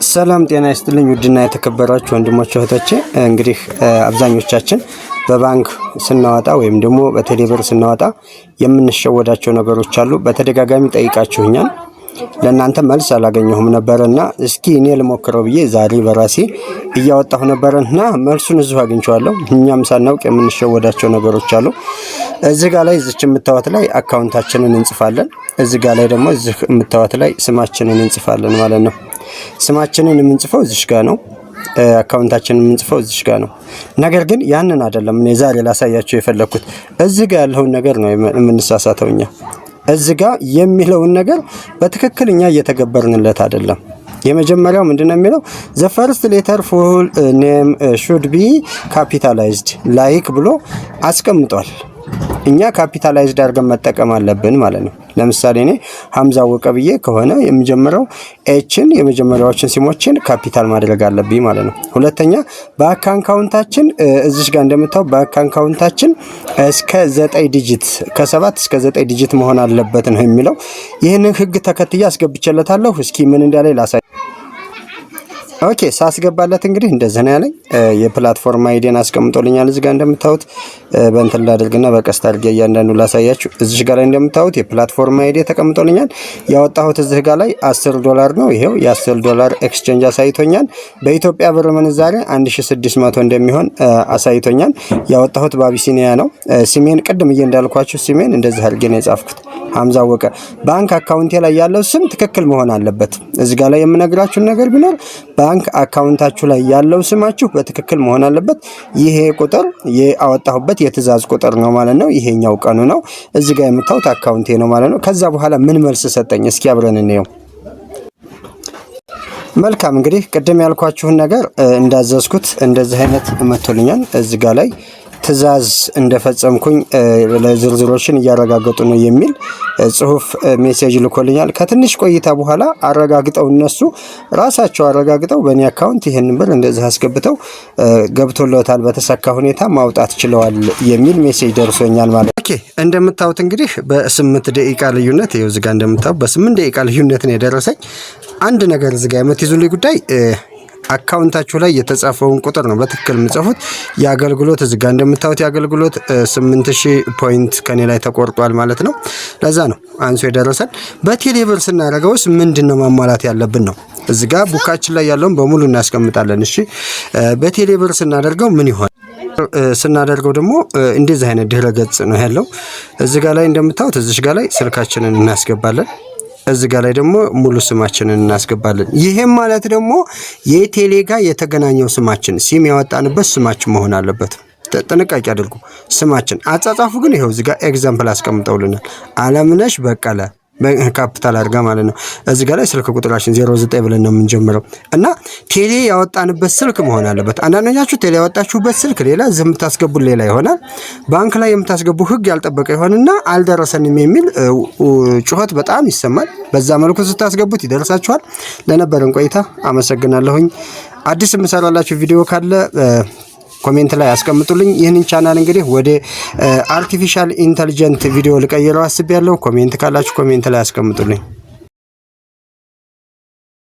ሰላም ጤና ይስጥልኝ ውድና የተከበራችሁ ወንድሞች እህቶቼ፣ እንግዲህ አብዛኞቻችን በባንክ ስናወጣ ወይም ደግሞ በቴሌብር ስናወጣ የምንሸወዳቸው ነገሮች አሉ። በተደጋጋሚ ጠይቃችሁኛል። ለእናንተ መልስ አላገኘሁም ነበርና እስኪ እኔ ልሞክረው ብዬ ዛሬ በራሴ እያወጣሁ ነበርና መልሱን እዚሁ አግኝቼዋለሁ። እኛም ሳናውቅ የምንሸወዳቸው ነገሮች አሉ። እዚህ ጋር ላይ እዚች የምታዩት ላይ አካውንታችንን እንጽፋለን። እዚህ ጋር ላይ ደግሞ እዚህ የምታዩት ላይ ስማችንን እንጽፋለን ማለት ነው። ስማችንን የምንጽፈው እዚህ ጋር ነው። አካውንታችንን የምንጽፈው እዚህ ጋር ነው። ነገር ግን ያንን አይደለም እኔ ዛሬ ላሳያችሁ የፈለኩት። እዚህ ጋር ያለውን ነገር ነው የምንሳሳተው እኛ። እዚህ ጋር የሚለውን ነገር በትክክል እኛ እየተገበርንለት አይደለም። የመጀመሪያው ምንድነው የሚለው the first letter full name should be capitalized like ብሎ አስቀምጧል። እኛ ካፒታላይዝድ አድርገን መጠቀም አለብን ማለት ነው። ለምሳሌ እኔ ሐምዛ ወቀ ብዬ ከሆነ የመጀመሪያው ኤችን የመጀመሪያዎችን ሲሞችን ካፒታል ማድረግ አለብኝ ማለት ነው። ሁለተኛ በአካውንታችን እዚህ ጋር እንደምታው በአካውንታችን እስከ 9 ዲጂት ከ7 እስከ 9 ዲጂት መሆን አለበት ነው የሚለው። ይሄንን ህግ ተከትዬ አስገብቼለታለሁ። እስኪ ምን እንዳለ ላሳይ። ኦኬ ሳስገባለት እንግዲህ እንደዚህ ነው ያለኝ። የፕላትፎርም አይዲን አስቀምጦልኛል። እዚህ ጋር እንደምታዩት በእንትን ላድርግና በቀስት አድርጌ እያንዳንዱ ላሳያችሁ። እዚህ ጋር ላይ እንደምታዩት የፕላትፎርም አይዲ ተቀምጦልኛል። ያወጣሁት እዚህ ጋር ላይ $10 ነው። ይሄው የ$10 ኤክስቼንጅ አሳይቶኛል። በኢትዮጵያ ብር ምንዛሬ 1600 እንደሚሆን አሳይቶኛል። ያወጣሁት በአቢሲኒያ ነው። ሲሜን ቅድም እንዳልኳችሁ ሲሜን እንደዚህ አድርጌ ነው የጻፍኩት። ሐምዛ ወቀ። ባንክ አካውንቴ ላይ ያለው ስም ትክክል መሆን አለበት። እዚህ ጋር ላይ የምነግራችሁ ነገር ቢኖር ባንክ አካውንታችሁ ላይ ያለው ስማችሁ በትክክል መሆን አለበት። ይሄ ቁጥር ያወጣሁበት የትእዛዝ ቁጥር ነው ማለት ነው። ይሄኛው ቀኑ ነው። እዚህ ጋር የምታዩት አካውንቴ ነው ማለት ነው። ከዛ በኋላ ምን መልስ ሰጠኝ እስኪ አብረን እንየው። መልካም እንግዲህ ቅድም ያልኳችሁን ነገር እንዳዘዝኩት እንደዚህ አይነት መጥቶልኛል። እዚህ ጋር ላይ ትእዛዝ እንደፈጸምኩኝ ለዝርዝሮችን እያረጋገጡ ነው የሚል ጽሁፍ ሜሴጅ ልኮልኛል። ከትንሽ ቆይታ በኋላ አረጋግጠው እነሱ ራሳቸው አረጋግጠው በእኔ አካውንት ይሄንን ብር እንደዚህ አስገብተው ገብቶለታል፣ በተሳካ ሁኔታ ማውጣት ችለዋል የሚል ሜሴጅ ደርሶኛል ማለት ነው። ኦኬ እንደምታዩት እንግዲህ በ8 ደቂቃ ልዩነት ይኸው እዚህ ጋር እንደምታዩት በ8 ደቂቃ ልዩነት ነው የደረሰኝ። አንድ ነገር እዚህ ጋር የምትይዙልኝ ጉዳይ አካውንታችሁ ላይ የተጻፈውን ቁጥር ነው በትክክል የምጽፉት። የአገልግሎት እዚህ ጋር እንደምታዩት የአገልግሎት 8000 ፖይንት ከኔ ላይ ተቆርጧል ማለት ነው። ለዛ ነው አንሶ የደረሰን። በቴሌብር ስናደርገውስ ምንድነው ማሟላት ያለብን ነው። እዚህ ጋር ቡካችን ላይ ያለውን በሙሉ እናስቀምጣለን። እሺ በቴሌብር ስናደርገው ምን ይሆን? ስናደርገው ደግሞ እንደዚህ አይነት ድረ ገጽ ነው ያለው። እዚህ ጋር ላይ እንደምታዩት እዚህ ጋር ላይ ስልካችንን እናስገባለን። እዚህ ጋር ላይ ደግሞ ሙሉ ስማችንን እናስገባለን። ይሄም ማለት ደግሞ የቴሌ ጋር የተገናኘው ስማችን ሲም ያወጣንበት ስማችን መሆን አለበት። ጥንቃቄ አድርጉ። ስማችን አጻጻፉ ግን ይሄው እዚህ ጋር ኤግዛምፕል አስቀምጠውልናል። አለምነሽ በቀለ ካፒታል አድርጋ ማለት ነው። እዚህ ጋር ላይ ስልክ ቁጥራችን 09 ብለን ነው የምንጀምረው እና ቴሌ ያወጣንበት ስልክ መሆን አለበት። አንዳንዶቻችሁ ቴሌ ያወጣችሁበት ስልክ ሌላ ዝም ታስገቡ ሌላ ይሆናል። ባንክ ላይ የምታስገቡ ህግ ያልጠበቀ ይሆንና አልደረሰንም የሚል ጩኸት በጣም ይሰማል። በዛ መልኩ ስታስገቡት ይደርሳችኋል። ለነበረን ቆይታ አመሰግናለሁኝ። አዲስ የምሰራላችሁ ቪዲዮ ካለ ኮሜንት ላይ አስቀምጡልኝ። ይህንን ቻናል እንግዲህ ወደ አርቲፊሻል ኢንተለጀንት ቪዲዮ ልቀይረው አስቤያለሁ። ኮሜንት ካላችሁ ኮሜንት ላይ አስቀምጡልኝ።